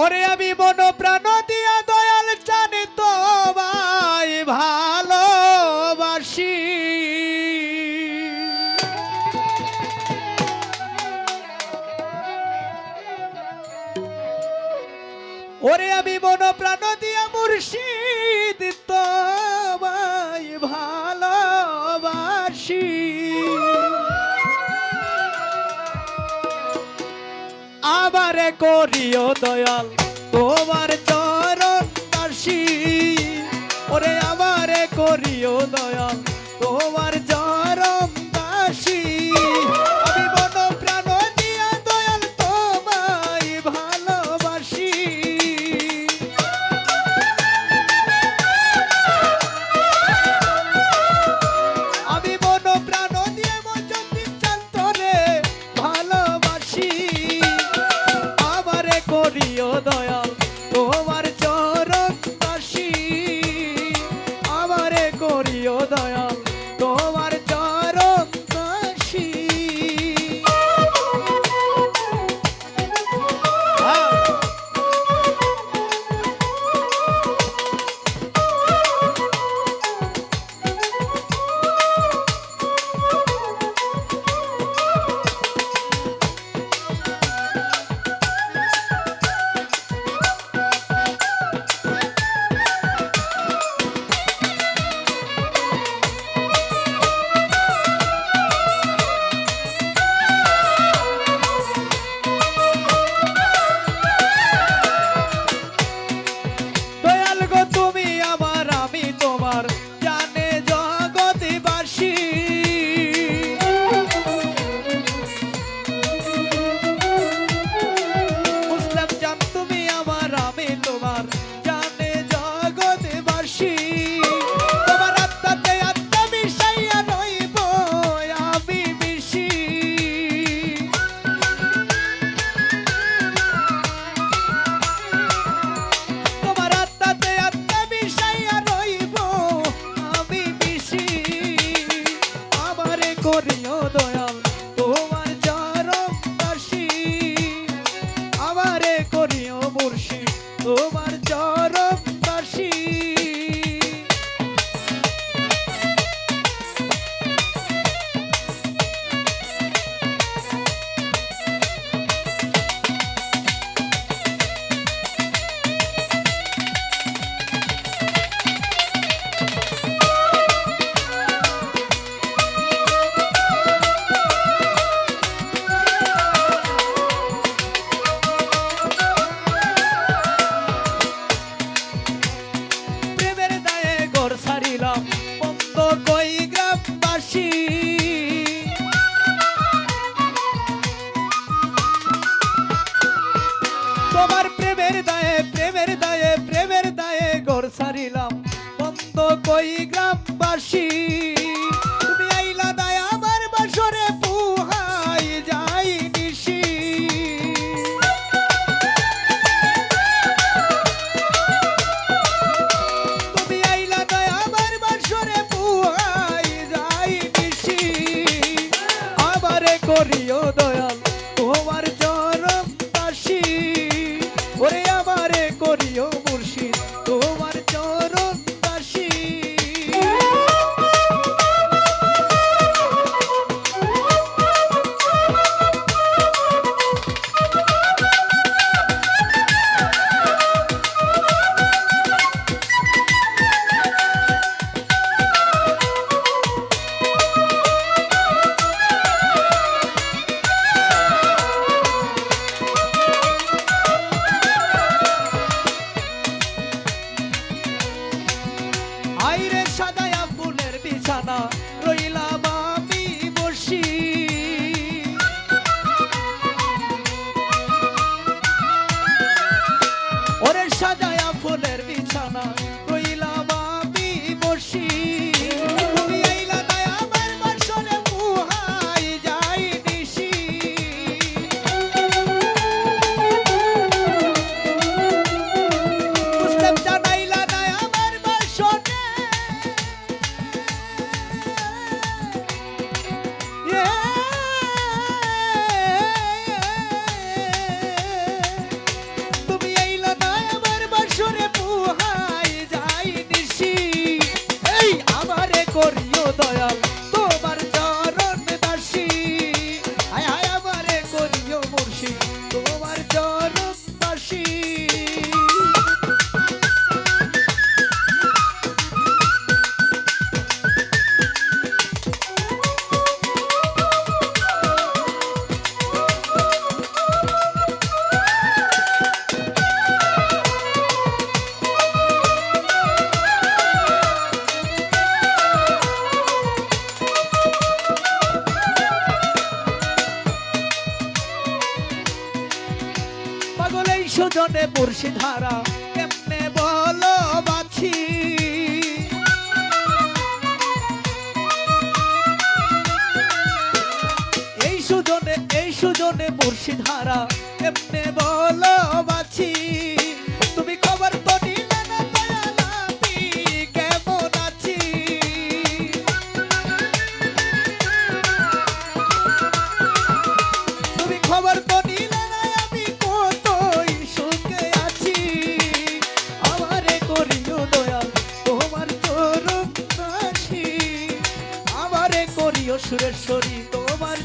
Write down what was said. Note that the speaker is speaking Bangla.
ওরে আমি মন প্রাণ দিয়া দয়াল জানি তোমায় ভালোবাসি। ওরে আমি মন প্রাণ দিয়া মুর্শিদ তোমায় ভালোবাসি। আমারে করিও দয়াল তোমার চরণ দাসী। ওরে আমারে করিও দয়াল তোমার চরণ দাসী। আমি মন প্রাণ দিয়া দয়াল তোমায় ভালোবাসি। আমি মন প্রাণ দিয়ে মজন্দির চন্তরে ভালোবাসি। আমারে করিও দয়াল তোমার চরণ দাসী। আমারে করিও দয়াল তোমার চরণ দাসী। দয়াল গো তুমি আমার আমি তোমার জানে জগৎবাসী। মুসলিম জান তুমি আমার আমি তোমার জানে জগৎবাসী। তোমার আত্মাতে আত্মা মিশাইয়া রইব আমি মিশি। তোমার আত্মাতে আত্মা মিশাইয়া রইব আমি মিশি। আমারে করিও দয়াল তোমার চরণ দাসী। আমারে করিও মুর্শিদ তোমার চরণ দাসী। প্রেমের দায়ে ঘর ছাড়িলাম বন্ধ কই গ্রামবাসী। তোমার প্রেমের দায়ে ঘর ছাড়িলাম বন্ধ কই গ্রামবাসী। তুমি আইলা দায় আমার বাসরে পুহাই যাই নিশি। তুমি আইলা দায় আমার বাসরে পুহাই যাই নিশি। আমারে করিও দয়াল তোমার চরণ দাসী। ওরে আমারে করিও মুর্শিদ তোমার চরণ দাসী। সুজনে মুর্শিদারা কেমনে বলো বাছি এই সুজনে মুর্শিদারা কেমনে বলো বাছি তুমি খবর তো নিলে না দয়াল আমি কেমন আছি তুমি খবর তো নিলে না আমি কতই সুখে আছি আমারে করিও দয়াল তোমার চরণ দাসী আমারে করিও সুরেশ্বরী তোমার